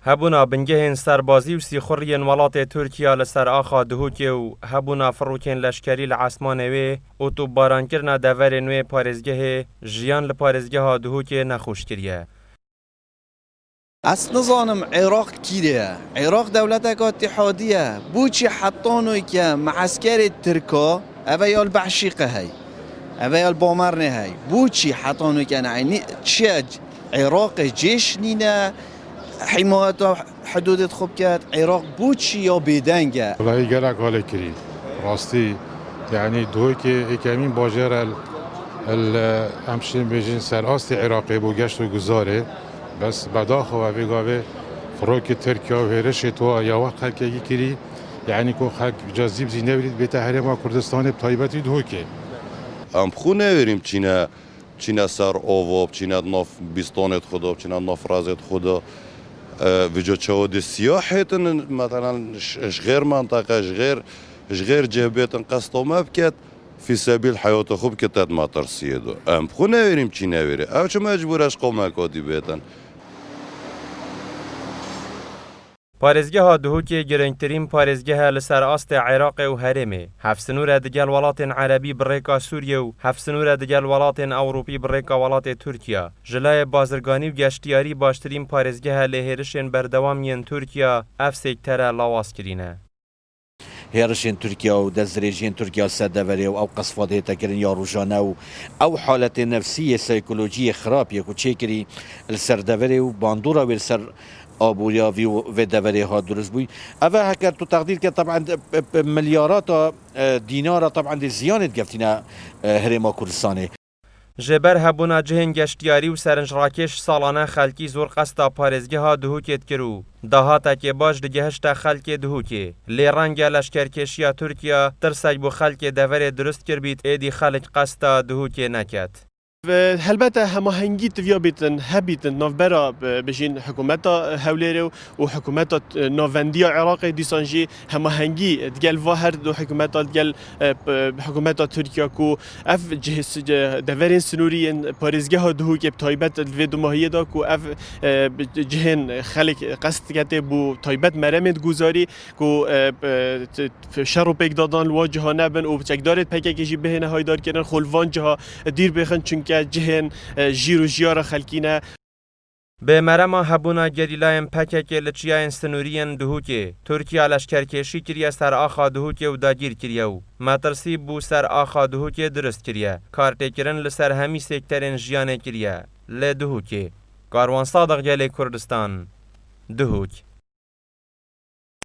هبونا بنگهین سربازی و سیخورین ولات ترکیه لسر آخا دهوکی و هبونا فروکین لشکری لعسمانوی و تو بارانکرنا دور نوی پارزگه جیان لپارزگه ها دهوکی نخوش کریه. از نظام عراق کیره عراق دولتک اتحادیه بوچی حطانوی که معسكر ترکا اویال بعشیقه هی اویال بامرنه هی بوچی حطانوی که نعنی چه عراق جيش نینه حمایت حدودت خوب کرد عراق بوچی یا بیدنگه والله گلک حال کری راستی یعنی دوی که اکمین باجر همشین بیجین سر آست عراقی بو گشت و گذاره بس بداخو و بگاوه فروک ترکیه و هرش تو یا وقت خلقی کری یعنی که خلق جازیب زینه برید بیتا حرم کردستان بطایبتی دوی که ام خونه بریم چینه سر آواب چینه ناف بیستانت خدا چینه ناف رازت خدا وجا چود سیاحتن مثلا غیر منطقه غیر جبهتن قصد ما بکت في سبيل حياة خوب كتاد ما ترسيدو ام خونه بریم چی نویره او چه مجبورش قومک آدی بیتن پارزگه ها دهوکی گرنگترین پارزگه ها لسر آست عراق و هرمه هفسنور دگل ولات عربی بریکا سوریه و هفسنور دگل ولات اوروپی بریکا ولات ترکیه جلای بازرگانی و گشتیاری باشترین پارزگه ها لهرشن بردوامین ترکیه افسیکتره لاواز کرینه. هێرشên تورکیا و دەستدرێژیên تورکیا سەردەڤەرێ و ئەو قەسفات هێتەکردن یا ڕۆژانە و ئەو حالەتê نەفسیە سایکۆلۆجیە خراپیەک و چێکری li serdەڤەرê و bandora wê li ser abûriya vê deverê hat durist bûy ev heker tu teqdîr ke طبعا milyarata dînara طبعا dê ziyanê digefîne herêma Kurdistanê. جبر هبونا جهن گشتیاری و سرنجڕاکێش ساڵانە خەلکی زۆر قەستا پارێزگەها دهوکێت کرد و داهاتێکێ باش دگەهشتا خەلکێ دهوکێ لێ ڕەنگە لەشکەرکێشیە تورکیا ترسێک بۆ خەلکێ دەڤەرێ درست کرد بیت ئێدی خەلک قەستا دهوکێ نەکات. هەلبەتە هەماهەنگی تڤیا بیتن هەبیتن ناوبەرە بژین حکوومەتە هەولێرە و حکوومەتە ناوەندیە عێراقی دیسانژی هەماهەنگی دگەل وا هەردوو حکوومەتە دگەل حکوومەتە تورکیا و ئەف دەڤەرێن سنووریên پارێزگەها دهوکێ تایبەت vê dumahiyê ku ev cihên xelek qest dikete bû taybet meremên guzarî ku şer û pêkdadan li wa ciha nebin û çekdarê pekekê jî bihêne haydarkirin xulvan ciha dîr bêxin çunke cihên jîr û jiyara xelkî ne. به مرما هبونا گریلایم پکک لچیاین سنورین دهوکی ترکیه لشکرکشی کریه سر آخا دهوکی و داگیر کریه و مترسی بو سر آخا دهوکی درست کریه کارتکرن لسر همی سکترین جیانه کریه ل دهوکی کاروان صادق گلی کردستان دهوک